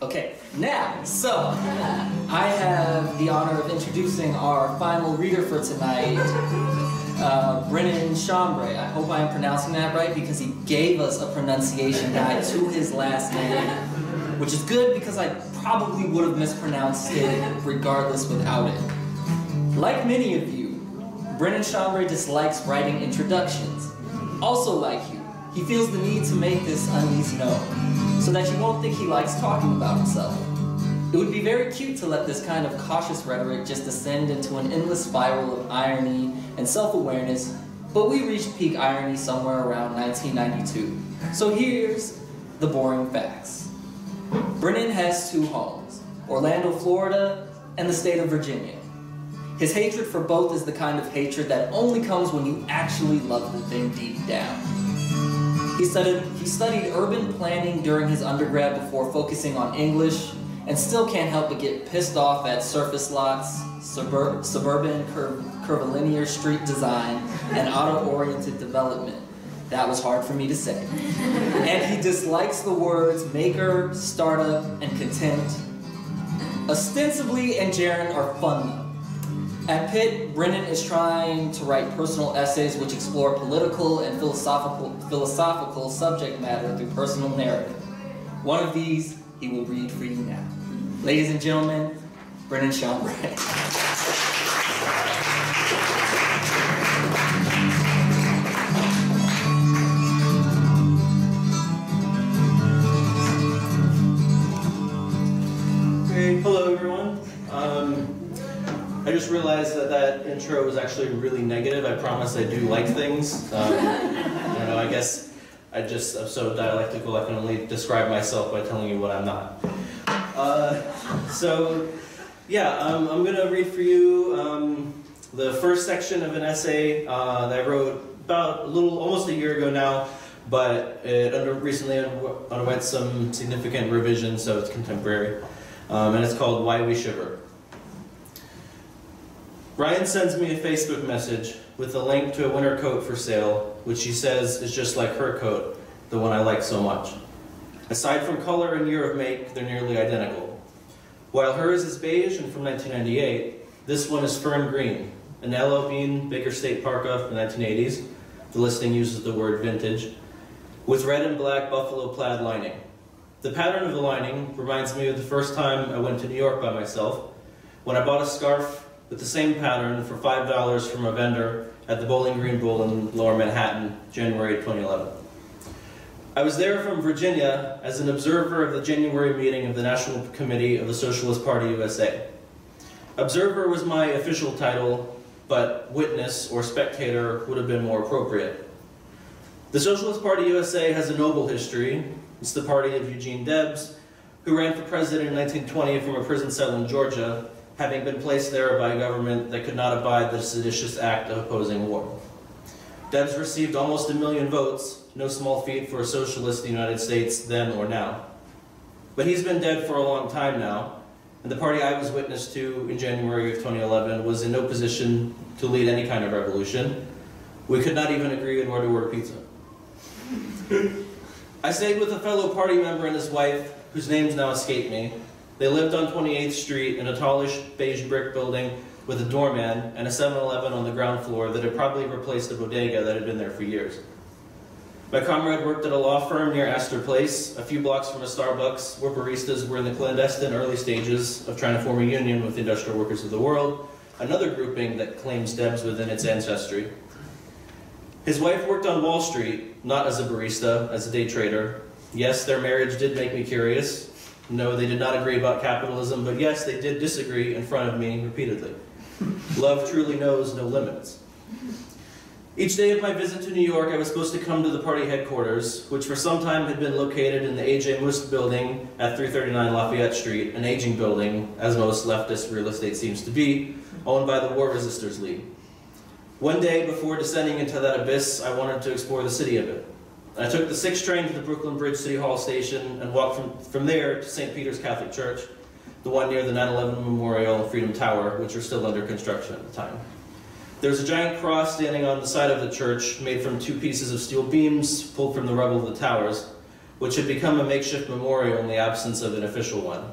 Okay, now, so I have the honor of introducing our final reader for tonight, Brennan Chambre. I hope I am pronouncing that right because he gave us a pronunciation guide to his last name, which is good because I probably would have mispronounced it regardless without it. Like many of you, Brennan Chambre dislikes writing introductions. Also like you, he feels the need to make this unease known, so that you won't think he likes talking about himself. It would be very cute to let this kind of cautious rhetoric just descend into an endless spiral of irony and self-awareness, but we reached peak irony somewhere around 1992. So here's the boring facts. Brennan has two homes, Orlando, Florida, and the state of Virginia. His hatred for both is the kind of hatred that only comes when you actually love the thing deep down. He studied urban planning during his undergrad before focusing on English, and still can't help but get pissed off at surface lots, suburban curvilinear street design, and auto-oriented development. That was hard for me to say. And he dislikes the words maker, startup, and content. Ostensibly and Jaren are fun though. At Pitt, Brennan is trying to write personal essays which explore political and philosophical subject matter through personal narrative. One of these he will read for you now. Ladies and gentlemen, Brennan Chambre. Hey, hello everyone. I just realized that that intro was actually really negative. I promise I do like things. I don't know, I guess I'm so dialectical I can only describe myself by telling you what I'm not. I'm going to read for you the first section of an essay that I wrote about almost a year ago now, but it recently underwent some significant revision, so it's contemporary. And it's called Why We Shiver. Ryan sends me a Facebook message with a link to a winter coat for sale, which she says is just like her coat, the one I like so much. Aside from color and year of make, they're nearly identical. While hers is beige and from 1998, this one is fern green, an LL Bean Baker State Parka from the 1980s. The listing uses the word vintage, with red and black buffalo plaid lining. The pattern of the lining reminds me of the first time I went to New York by myself, when I bought a scarf with the same pattern for $5 from a vendor at the Bowling Green Bowl in Lower Manhattan, January 2011. I was there from Virginia as an observer of the January meeting of the National Committee of the Socialist Party USA. Observer was my official title, but witness or spectator would have been more appropriate. The Socialist Party USA has a noble history. It's the party of Eugene Debs, who ran for president in 1920 from a prison cell in Georgia, having been placed there by a government that could not abide the seditious act of opposing war. Debs received almost 1 million votes, no small feat for a socialist in the United States then or now. But he's been dead for a long time now, and the party I was witness to in January of 2011 was in no position to lead any kind of revolution. We could not even agree on where to order pizza. I stayed with a fellow party member and his wife, whose names now escape me. They lived on 28th Street in a tallish beige brick building with a doorman and a 7-Eleven on the ground floor that had probably replaced a bodega that had been there for years. My comrade worked at a law firm near Astor Place, a few blocks from a Starbucks, where baristas were in the clandestine early stages of trying to form a union with the Industrial Workers of the World, another grouping that claims Debs within its ancestry. His wife worked on Wall Street, not as a barista, as a day trader. Yes, their marriage did make me curious. No, they did not agree about capitalism, but yes, they did disagree in front of me repeatedly. Love truly knows no limits. Each day of my visit to New York, I was supposed to come to the party headquarters, which for some time had been located in the A.J. Must building at 339 Lafayette Street, an aging building, as most leftist real estate seems to be, owned by the War Resisters League. One day, before descending into that abyss, I wanted to explore the city a bit. I took the 6 train to the Brooklyn Bridge City Hall station and walked from there to St. Peter's Catholic Church, the one near the 9/11 Memorial and Freedom Tower, which are still under construction at the time. There was a giant cross standing on the side of the church, made from 2 pieces of steel beams pulled from the rubble of the towers. which had become a makeshift memorial in the absence of an official one.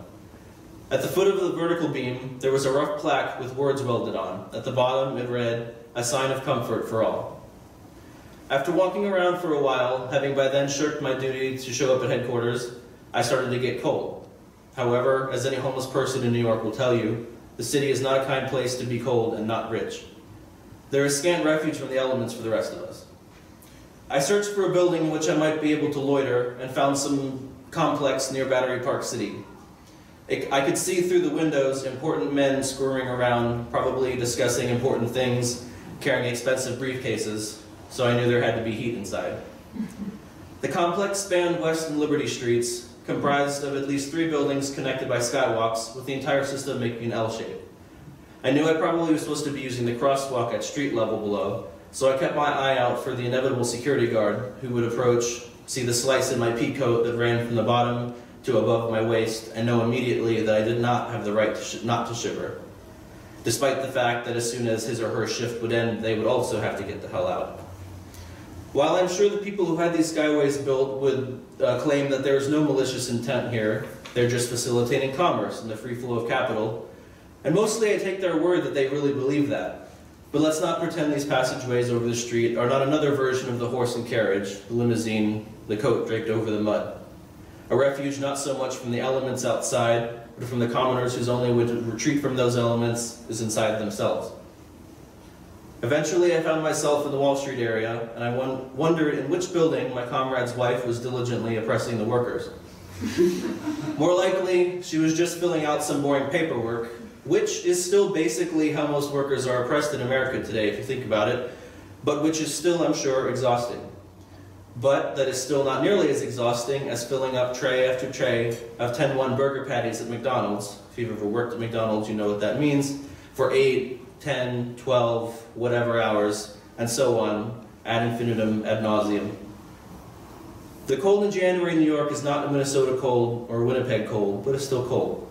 At the foot of the vertical beam, there was a rough plaque with words welded on. At the bottom, it read, "A sign of comfort for all." After walking around for a while, having by then shirked my duty to show up at headquarters, I started to get cold. However, as any homeless person in New York will tell you, the city is not a kind place to be cold and not rich. There is scant refuge from the elements for the rest of us. I searched for a building in which I might be able to loiter and found some complex near Battery Park City. I could see through the windows important men scurrying around, probably discussing important things, carrying expensive briefcases, so I knew there had to be heat inside. The complex spanned West and Liberty Streets, comprised of at least 3 buildings connected by skywalks, with the entire system making an L shape. I knew I probably was supposed to be using the crosswalk at street level below, so I kept my eye out for the inevitable security guard who would approach, see the slice in my pea coat that ran from the bottom to above my waist, and know immediately that I did not have the right not to shiver, despite the fact that as soon as his or her shift would end, they would also have to get the hell out. While I'm sure the people who had these skyways built would claim that there is no malicious intent here, they're just facilitating commerce and the free flow of capital, and mostly I take their word that they really believe that. But let's not pretend these passageways over the street are not another version of the horse and carriage, the limousine, the coat draped over the mud. A refuge not so much from the elements outside, but from the commoners whose only way to retreat from those elements is inside themselves. Eventually, I found myself in the Wall Street area, and I wondered in which building my comrade's wife was diligently oppressing the workers. More likely, she was just filling out some boring paperwork, which is still basically how most workers are oppressed in America today, if you think about it, but which is still, I'm sure, exhausting. But that is still not nearly as exhausting as filling up tray after tray of 10-1 burger patties at McDonald's. If you've ever worked at McDonald's, you know what that means. For 8, 10, 12, whatever hours, and so on, ad infinitum, ad nauseum. The cold in January in New York is not a Minnesota cold or Winnipeg cold, but it's still cold.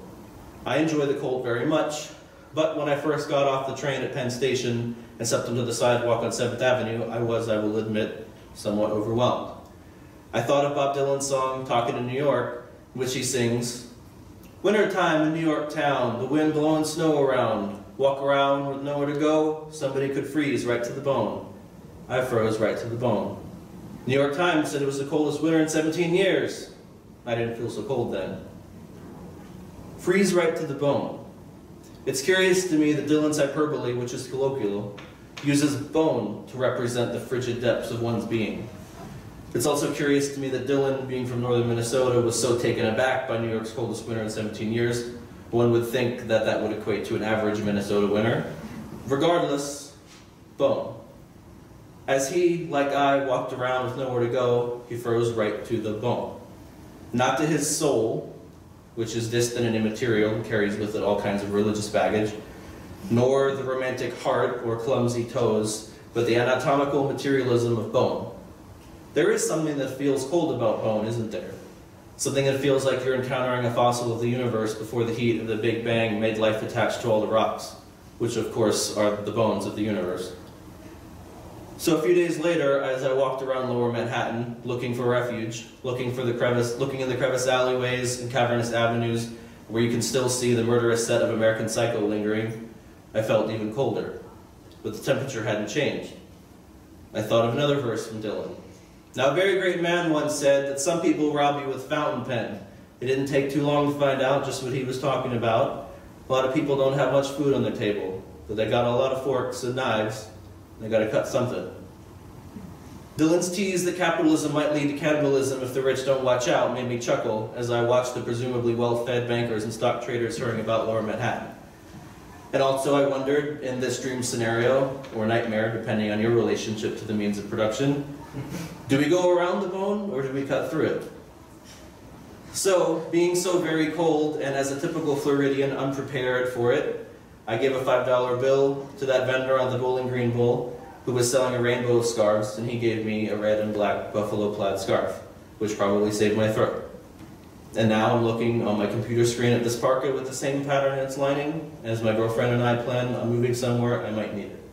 I enjoy the cold very much, but when I first got off the train at Penn Station and stepped onto the sidewalk on 7th Avenue, I was, I will admit, somewhat overwhelmed. I thought of Bob Dylan's song, Talkin' in New York, in which he sings, "Wintertime in New York town, the wind blowing snow around, walk around with nowhere to go, somebody could freeze right to the bone." I froze right to the bone. New York Times said it was the coldest winter in 17 years. I didn't feel so cold then. Freeze right to the bone. It's curious to me that Dylan's hyperbole, which is colloquial, uses bone to represent the frigid depths of one's being. It's also curious to me that Dylan, being from northern Minnesota, was so taken aback by New York's coldest winter in 17 years. One would think that that would equate to an average Minnesota winter. Regardless, bone. As he, like I, walked around with nowhere to go, he froze right to the bone. Not to his soul, which is distant and immaterial and carries with it all kinds of religious baggage, nor the romantic heart or clumsy toes, but the anatomical materialism of bone. There is something that feels cold about bone, isn't there? Something that feels like you're encountering a fossil of the universe before the heat of the Big Bang made life attached to all the rocks, which of course are the bones of the universe. So a few days later, as I walked around Lower Manhattan, looking for refuge, looking in the crevice alleyways and cavernous avenues where you can still see the murderous set of American Psycho lingering, I felt even colder, but the temperature hadn't changed. I thought of another verse from Dylan. Now, a very great man once said that some people rob you with a fountain pen. It didn't take too long to find out just what he was talking about. A lot of people don't have much food on their table, but they got a lot of forks and knives. They got to cut something. Dylan's tease that capitalism might lead to cannibalism if the rich don't watch out made me chuckle as I watched the presumably well-fed bankers and stock traders hurrying about Lower Manhattan. And also I wondered, in this dream scenario, or nightmare, depending on your relationship to the means of production, do we go around the bone or do we cut through it? So, being so very cold and as a typical Floridian unprepared for it, I gave a $5 bill to that vendor on the Bowling Green Bowl who was selling a rainbow of scarves, and he gave me a red and black buffalo plaid scarf, which probably saved my throat. And now I'm looking on my computer screen at this parka with the same pattern in its lining, as my girlfriend and I plan on moving somewhere I might need it.